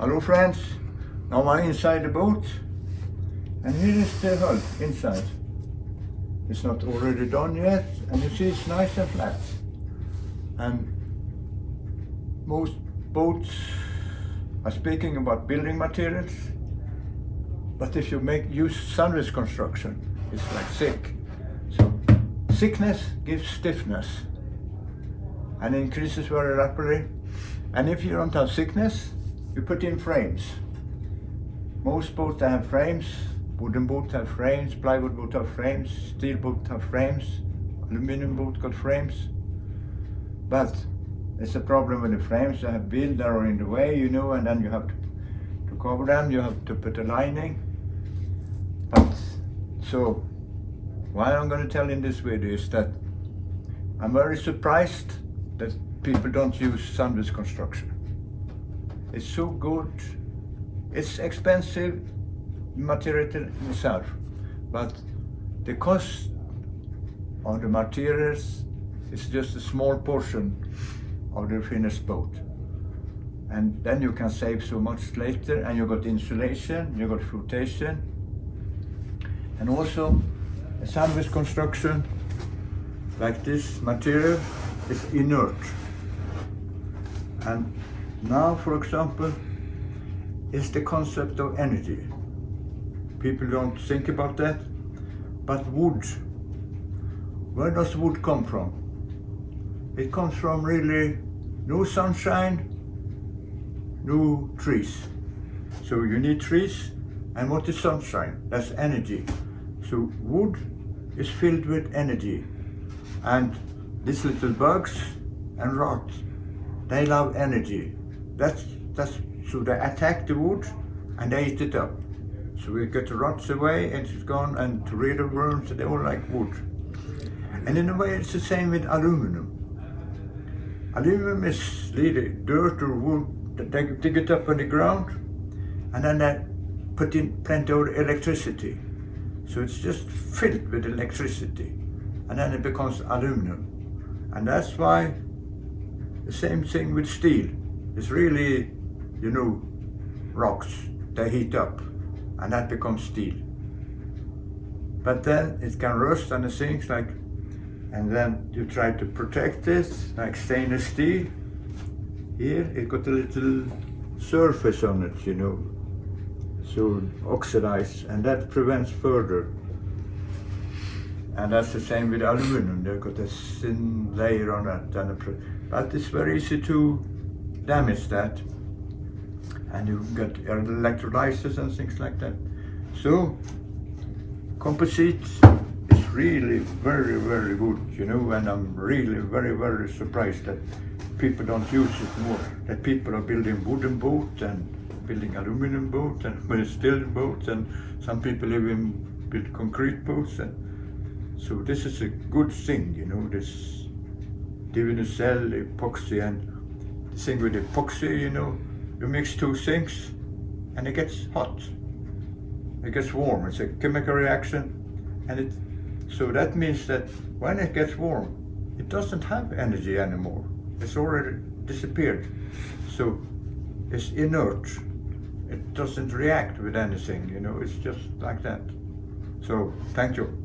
Hello friends, now I'm inside the boat and here is the hull inside. It's not already done yet and you see it's nice and flat. And most boats are speaking about building materials, but if you use sandwich construction, it's like thick. So thickness gives stiffness and increases very rapidly. And if you don't have thickness, you put in frames. Most boats that have frames, wooden boats have frames, plywood boats have frames, steel boats have frames, aluminum boats got frames. But it's a problem with the frames. They have wheels that are in the way, you know, and then you have to cover them, you have to put a lining. But so what I'm going to tell in this video is that I'm very surprised that people don't use sandwich construction. It's so good. It's expensive material in itself, but the cost of the materials is just a small portion of the finished boat. And then you can save so much later, and you got insulation, you got flotation, and also a sandwich construction like this material is inert. And now, for example, is the concept of energy. People don't think about that, but wood, where does wood come from? It comes from really no sunshine, no trees. So you need trees, and what is sunshine? That's energy. So wood is filled with energy, and these little bugs and rats, they love energy. So they attack the wood and they eat it up. So we get the rats away and it's gone, and the radar worms, they all like wood. And in a way it's the same with aluminum. Aluminum is really dirt or wood, they dig it up on the ground and then they put in plenty of electricity. So it's just filled with electricity and then it becomes aluminum. And that's why the same thing with steel. It's really, you know, rocks, they heat up and that becomes steel. But then it can rust and things like, and then you try to protect this, like stainless steel. Here it got a little surface on it, you know, so oxidized, and that prevents further. And that's the same with aluminum, they've got a thin layer on that, but it's very easy to damage that. And you get electrolysis and things like that. So composite is really very, very good, you know, and I'm really very, very surprised that people don't use it more. That people are building wooden boats and building aluminum boats and steel boats, and some people even build concrete boats. And so this is a good thing, you know, this cell epoxy, and the thing with epoxy, you know, you mix two things and it gets hot, it gets warm, it's a chemical reaction, and so that means that when it gets warm, it doesn't have energy anymore, it's already disappeared. So it's inert, it doesn't react with anything, you know, it's just like that. So thank you.